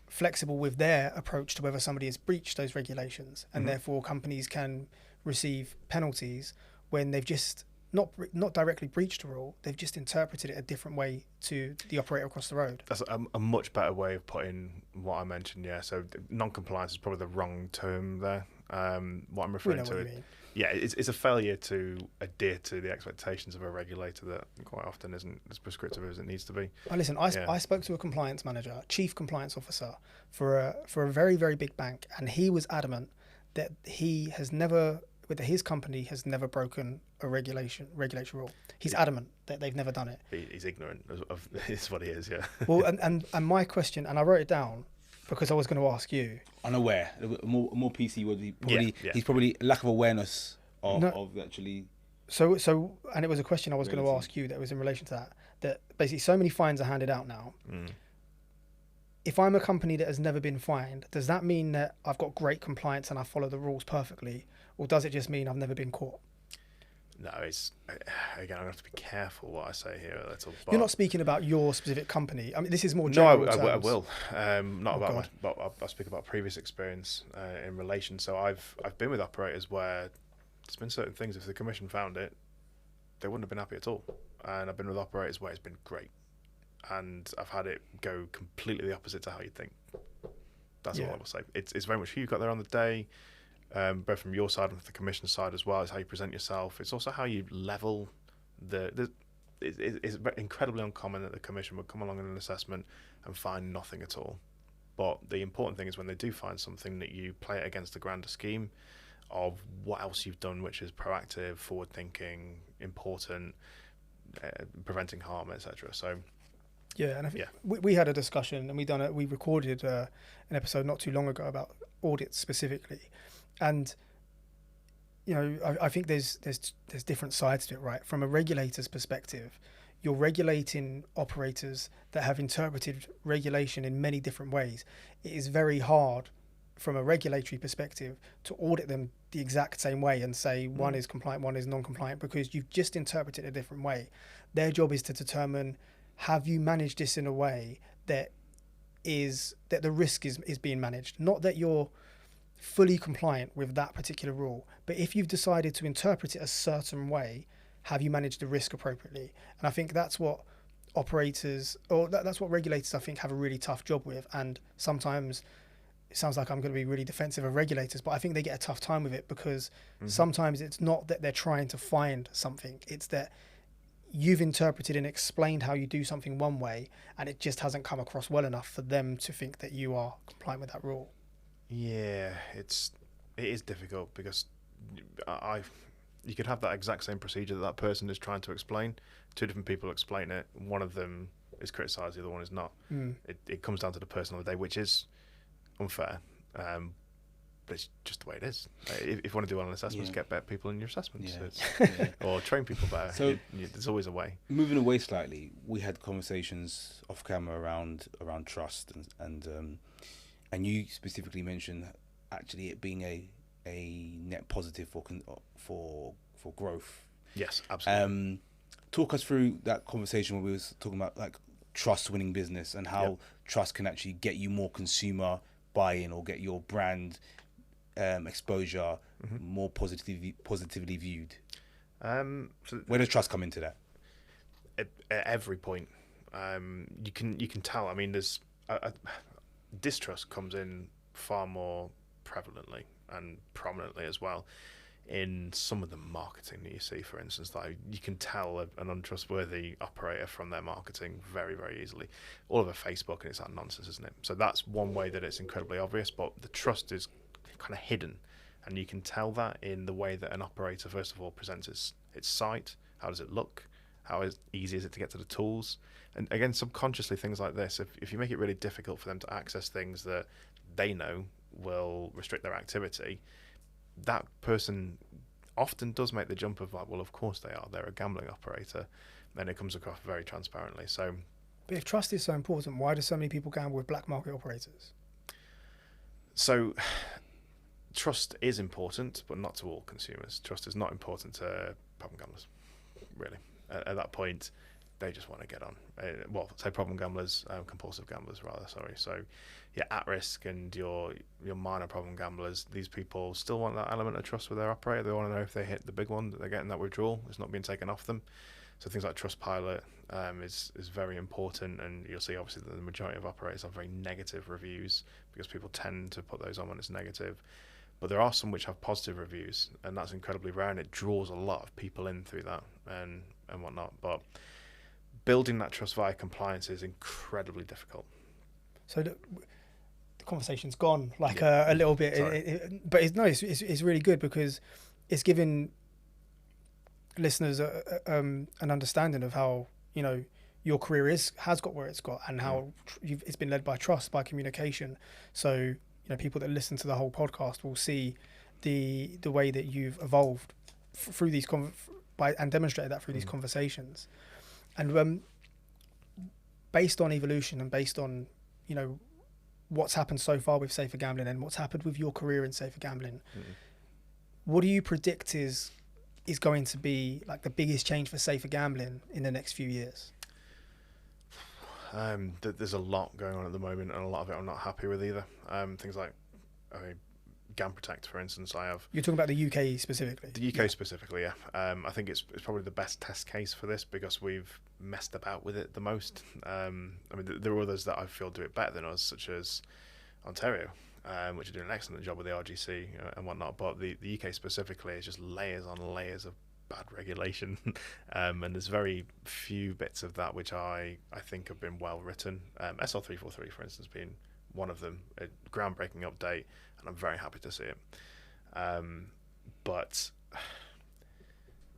flexible with their approach to whether somebody has breached those regulations, and therefore companies can receive penalties when they've just not directly breached a rule, they've just interpreted it a different way to the operator across the road. That's a much better way of putting what I mentioned. Yeah, so non-compliance is probably the wrong term there. What I'm referring to, it's a failure to adhere to the expectations of a regulator that quite often isn't as prescriptive as it needs to be. Listen, I spoke to a compliance manager, chief compliance officer for a very, very big bank, and he was adamant that his company has never broken a regulatory rule. He's adamant that they've never done it. He's ignorant of is what he is, yeah. Well, and my question, and I wrote it down because I was going to ask you. Unaware. More PC would be probably. Yeah. He's probably lack of awareness of actually. So, and it was a question I was going to ask you that was in relation to that. That basically, so many fines are handed out now. If I'm a company that has never been fined, does that mean that I've got great compliance and I follow the rules perfectly, or does it just mean I've never been caught? No, it's again. I'm going to have to be careful what I say here a little. You're not speaking about your specific company. I mean, this is more general. No, I will. Not about but I'll speak about previous experience in relation. So I've been with operators where there's been certain things. If the commission found it, they wouldn't have been happy at all. And I've been with operators where it's been great, and I've had it go completely the opposite to how you think. That's all I will say. It's very much who you got there on the day. Both from your side and from the commission side as well. It's how you present yourself. It's also how you level it's incredibly uncommon that the commission would come along in an assessment and find nothing at all. But the important thing is when they do find something, that you play it against the grander scheme of what else you've done, which is proactive, forward thinking, important, preventing harm, etc. So yeah, and I think we had a discussion, and we recorded an episode not too long ago about audits specifically. And I think there's different sides to it, right? From a regulator's perspective, you're regulating operators that have interpreted regulation in many different ways. It is very hard from a regulatory perspective to audit them the exact same way and say one is compliant, one is non-compliant, because you've just interpreted it a different way. Their job is to determine, have you managed this in a way that the risk is being managed, not that you're fully compliant with that particular rule, but if you've decided to interpret it a certain way, have you managed the risk appropriately? And I think that's what operators, or that's what regulators, I think, have a really tough job with. And sometimes it sounds like I'm going to be really defensive of regulators, but I think they get a tough time with it because sometimes it's not that they're trying to find something, it's that you've interpreted and explained how you do something one way, and it just hasn't come across well enough for them to think that you are compliant with that rule. Yeah, it is difficult because you could have that exact same procedure that person is trying to explain. Two different people explain it. One of them is criticised, the other one is not. It comes down to the person on the day, which is unfair. But it's just the way it is. If you want to do well on assessments, get better people in your assessments, or train people better. So there's always a way. Moving away slightly, we had conversations off camera around trust and you specifically mentioned actually it being a net positive for growth. Yes, absolutely. Talk us through that conversation where we was talking about like trust winning business and how trust can actually get you more consumer buy-in or get your brand exposure more positively viewed. So where does trust come into that? At every point, you can tell. I mean, there's distrust comes in far more prevalently and prominently as well. in some of the marketing that you see, for instance. Like, you can tell an untrustworthy operator from their marketing very, very easily. All over Facebook, and it's that nonsense, isn't it? So that's one way that it's incredibly obvious, but the trust is kind of hidden, and you can tell that in the way that an operator, first of all, presents its site. How does it look? How easy is it to get to the tools? And again, subconsciously, things like this, if you make it really difficult for them to access things that they know will restrict their activity, that person often does make the jump of like, well, of course they are. They're a gambling operator. Then it comes across very transparently. So, but if trust is so important, why do so many people gamble with black market operators? So, trust is important, but not to all consumers. Trust is not important to problem gamblers, really. At that point, they just want to get on. Well, say problem gamblers, compulsive gamblers, rather. Sorry. So, yeah, at risk and your minor problem gamblers. These people still want that element of trust with their operator. They want to know if they hit the big one that they're getting that withdrawal. It's not being taken off them. So things like Trustpilot is very important, and you'll see obviously that the majority of operators have very negative reviews because people tend to put those on when it's negative. But there are some which have positive reviews, and that's incredibly rare, and it draws a lot of people in through that and whatnot. But building that trust via compliance is incredibly difficult. So the conversation's gone like a little bit, but it's really good because it's giving listeners an understanding of how, you know, your career has got where it's got, and how it's been led by trust, by communication. So, you know, people that listen to the whole podcast will see the way that you've evolved through these and demonstrated that through these conversations. And based on evolution and based on, you know, what's happened so far with safer gambling and what's happened with your career in safer gambling, what do you predict is going to be like the biggest change for safer gambling in the next few years? There's a lot going on at the moment, and a lot of it I'm not happy with either. Things like, Gam Protect, for instance, You're talking about the UK specifically? The UK specifically, yeah. I think it's probably the best test case for this because we've messed about with it the most. I mean, there are others that I feel do it better than us, such as Ontario, which are doing an excellent job with the RGC and whatnot. But the UK specifically is just layers on layers of bad regulation, and there's very few bits of that which I think have been well written. SL343, for instance, being one of them, a groundbreaking update, and I'm very happy to see it. But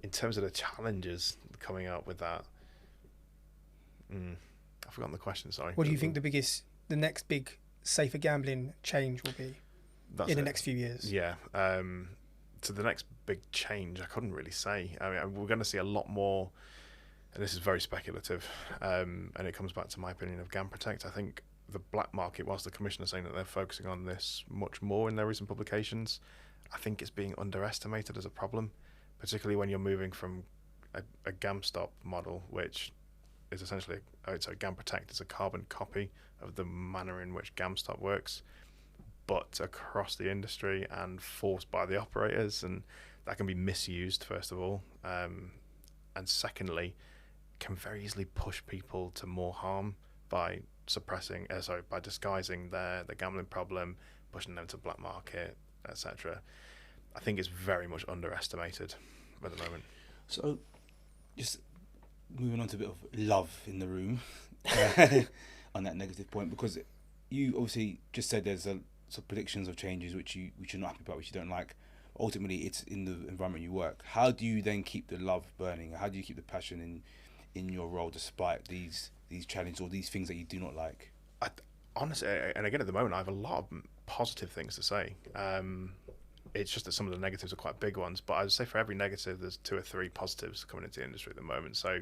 in terms of the challenges coming up with that, I've forgotten the question, sorry. What do you think the next big safer gambling change will be in the next few years? Yeah. So the next big change, I couldn't really say. I mean, we're going to see a lot more, and this is very speculative, and it comes back to my opinion of Gam Protect. I think the black market, whilst the Commissioner's saying that they're focusing on this much more in their recent publications, I think it's being underestimated as a problem, particularly when you're moving from a GamStop model, which is essentially, Gam Protect is a carbon copy of the manner in which GamStop works, but across the industry and forced by the operators, and that can be misused, first of all, and secondly, can very easily push people to more harm by by disguising their gambling problem, pushing them to black market, etc. I think it's very much underestimated at the moment. So, just moving on to a bit of love in the room on that negative point, because you obviously just said there's some predictions of changes which you're not happy about, which you don't like. Ultimately, it's in the environment you work. How do you then keep the love burning? How do you keep the passion in your role despite these challenges or these things that you do not like? Honestly, and again at the moment, I have a lot of positive things to say. It's just that some of the negatives are quite big ones, but I would say for every negative, there's 2 or 3 positives coming into the industry at the moment. So,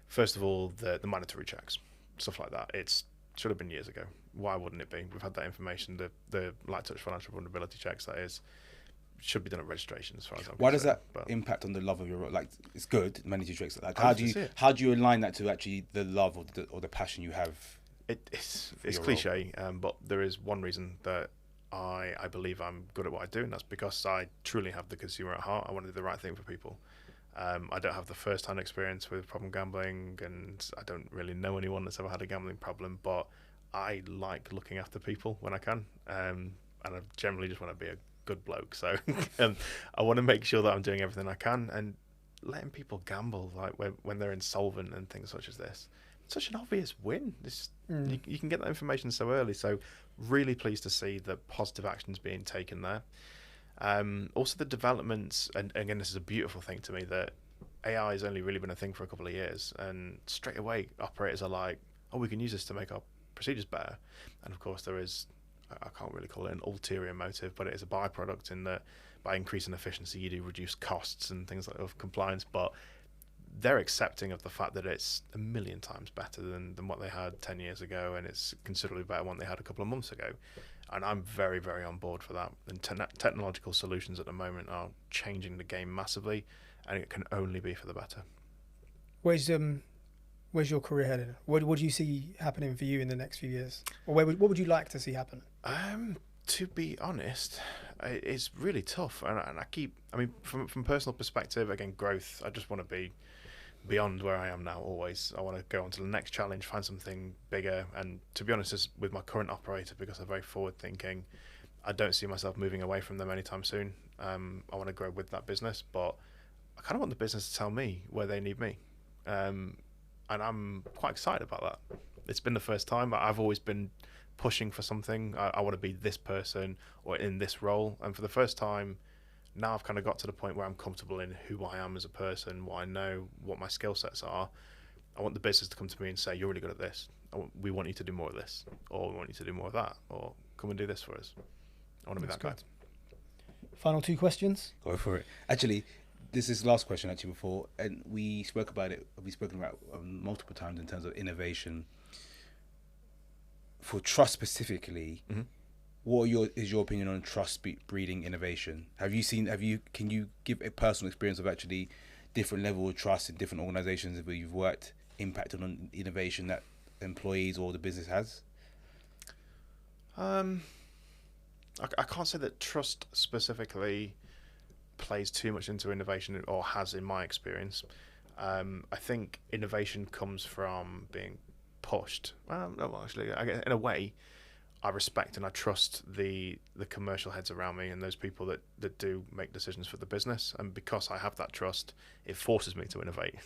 first of all, the mandatory checks, stuff like that. It should have been years ago. Why wouldn't it be? We've had that information. The light touch financial vulnerability checks, that is, should be done at registration as far as I'm concerned. Why does that impact on the love of your role? Like, it's good, mandatory checks. Like, how do you align that to actually the love or the passion you have? It's cliche, but there is one reason that I believe I'm good at what I do, and that's because I truly have the consumer at heart. I want to do the right thing for people. I don't have the first-hand experience with problem gambling, and I don't really know anyone that's ever had a gambling problem, but I like looking after people when I can, and I generally just want to be a good bloke. So I want to make sure that I'm doing everything I can, and letting people gamble, like when they're insolvent and things such as this. It's such an obvious win. You can get that information so early. So really pleased to see the positive actions being taken there. Also the developments, and again, this is a beautiful thing to me, that AI has only really been a thing for a couple of years, and straight away operators are like, oh, we can use this to make our procedures better. And of course there is, I can't really call it an ulterior motive, but it is a byproduct in that by increasing efficiency you do reduce costs and things like of compliance, but they're accepting of the fact that it's a million times better than what they had 10 years ago, and it's considerably better than what they had a couple of months ago. And I'm very, very on board for that. And technological solutions at the moment are changing the game massively, and it can only be for the better. Where's your career headed? What do you see happening for you in the next few years? Or what would you like to see happen? To be honest, it's really tough. And I mean, from personal perspective, again, growth, I just want to be beyond where I am now always. I want to go on to the next challenge, find something bigger. And to be honest, with my current operator, because I'm very forward thinking, I don't see myself moving away from them anytime soon. I want to grow with that business, but I kind of want the business to tell me where they need me. And I'm quite excited about that. It's been the first time. I've always been pushing for something. I want to be this person or in this role. And for the first time, now I've kind of got to the point where I'm comfortable in who I am as a person, what I know, what my skill sets are. I want the business to come to me and say, you're really good at this. We want you to do more of this, or we want you to do more of that, or come and do this for us. I want to be that guy. Final 2 questions. Go for it. Actually, this is the last question actually before, and we spoke about it. We've spoken about multiple times in terms of innovation. For trust specifically, what is your opinion on trust breeding innovation? Can you give a personal experience of actually different level of trust in different organizations where you've worked impacted on innovation that employees or the business has? I can't say that trust specifically plays too much into innovation, or has in my experience. I think innovation comes from being pushed. Well, no, actually, in a way, I respect and I trust the commercial heads around me and those people that do make decisions for the business. And because I have that trust, it forces me to innovate,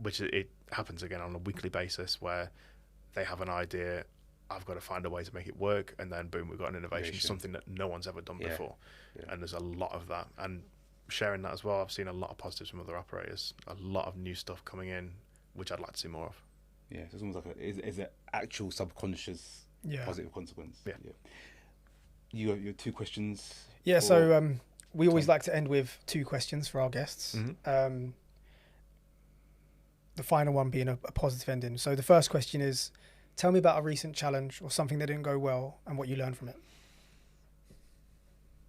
which it happens again on a weekly basis, where they have an idea, I've got to find a way to make it work, and then boom, we've got an innovation, something that no one's ever done before. Yeah. And there's a lot of that. And sharing that as well, I've seen a lot of positives from other operators, a lot of new stuff coming in, which I'd like to see more of. Yeah, it's almost like is an actual subconscious positive consequence. Yeah. You have your 2 questions. Yeah, so we always like to end with 2 questions for our guests. The final one being a positive ending. So the first question is, tell me about a recent challenge or something that didn't go well and what you learned from it.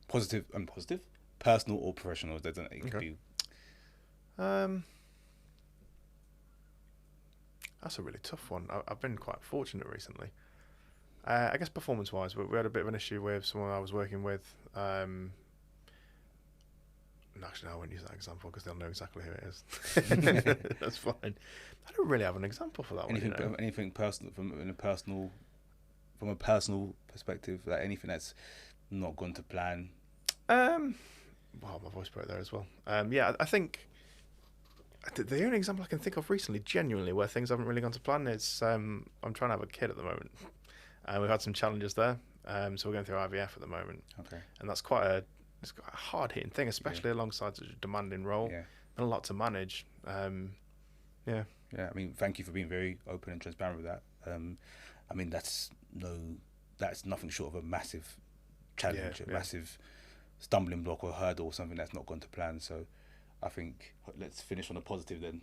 Positive and positive? Personal or professional? It could be. That's a really tough one. I've been quite fortunate recently. I guess performance-wise, we had a bit of an issue with someone I was working with. Actually, no, I won't use that example because they'll know exactly who it is. That's fine. I don't really have an example for that one. Anything personal from a personal perspective, like anything that's not gone to plan. Well, my voice broke there as well. I think the only example I can think of recently, genuinely, where things haven't really gone to plan is I'm trying to have a kid at the moment. We've had some challenges there. So we're going through IVF at the moment. Okay. And that's quite a hard-hitting thing, especially alongside such a demanding role and a lot to manage. I mean, thank you for being very open and transparent with that. I mean, that's nothing short of a massive challenge, a massive stumbling block or hurdle, or something that's not gone to plan. So I think let's finish on a positive then.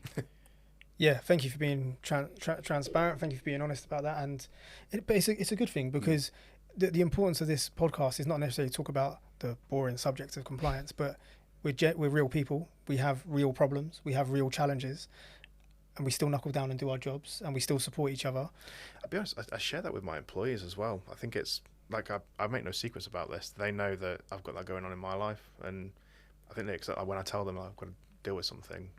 Yeah, thank you for being transparent. Thank you for being honest about that. And it's a good thing, because the importance of this podcast is not necessarily to talk about the boring subjects of compliance, but we're real people. We have real problems. We have real challenges, and we still knuckle down and do our jobs, and we still support each other. I'll be honest, I share that with my employees as well. I think it's like I make no secrets about this. They know that I've got that going on in my life, and I think they accept when I tell them I've got to deal with something.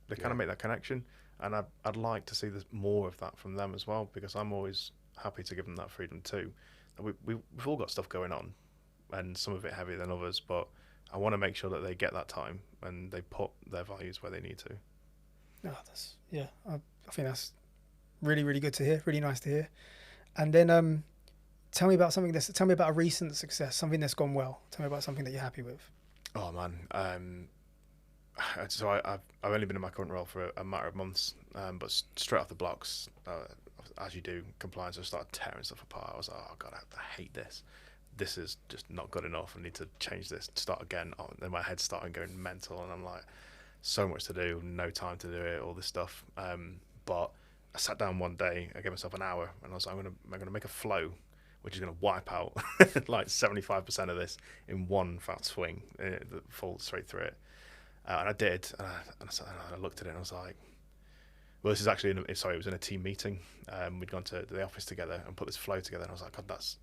They kind of make that connection, and I'd like to see more of that from them as well, because I'm always happy to give them that freedom too. We've all got stuff going on. and some of it heavier than others, but I want to make sure that they get that time and they put their values where they need to. I think that's really, really good to hear. Really nice to hear. And then tell me about a recent success, something that's gone well. Tell me about something that you're happy with. Oh man, so I've only been in my current role for a matter of months, but straight off the blocks, as you do, compliance, I started tearing stuff apart. I was like, oh god, I hate this. This is just not good enough. I need to change this, start again. Then my head's starting going mental, and I'm like, so much to do, no time to do it, all this stuff. But I sat down one day, I gave myself an hour, and I was like, I'm gonna make a flow, which is going to wipe out like 75% of this in one fat swing, that falls straight through it. And I did, and I looked at it and I was like, well, this is actually, it was in a team meeting. We'd gone to the office together and put this flow together, and I was like, God, this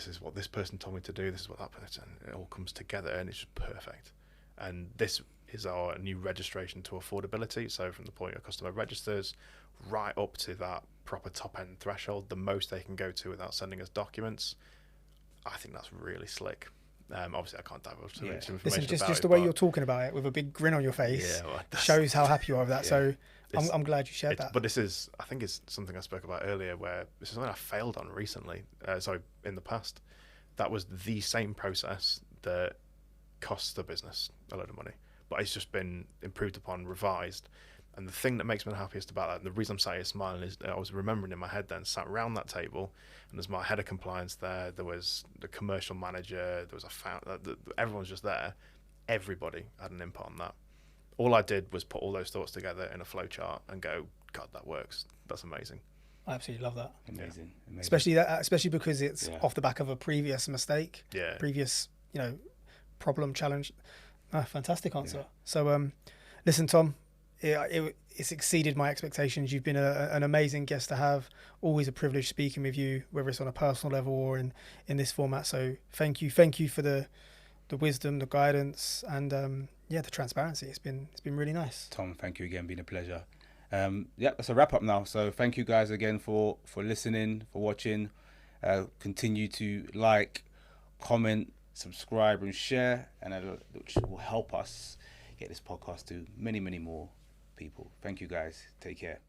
is what this person told me to do, this is what that person, it all comes together and it's just perfect. And this is our new registration to affordability. So from the point a customer registers right up to that proper top end threshold, the most they can go to without sending us documents, I think that's really slick. Obviously I can't divulge too much information. Listen, just the way you're talking about it with a big grin on your face shows how happy you are with that. Yeah. So I'm glad you shared that. But I think it's something I spoke about earlier, where this is something I failed on recently. In the past, that was the same process that costs the business a lot of money, but it's just been improved upon, revised. And the thing that makes me the happiest about that, and the reason I'm sat here smiling, is I was remembering in my head then, sat around that table, and there's my head of compliance there, there was the commercial manager, there was everyone's just there. Everybody had an input on that. All I did was put all those thoughts together in a flow chart and go, God, that works. That's amazing. I absolutely love that. Amazing. Especially because it's off the back of a previous mistake, previous, problem, challenge. Fantastic answer. So, listen, Tom, it's exceeded my expectations. You've been an amazing guest to have. Always a privilege speaking with you, whether it's on a personal level or in this format. So thank you for the wisdom, the guidance, and the transparency. It's been really nice. Tom, thank you again. Been a pleasure. That's a wrap up now. So thank you guys again for listening, for watching. Continue to like, comment, subscribe, and share, and which will help us get this podcast to many, many more people. Thank you guys. Take care.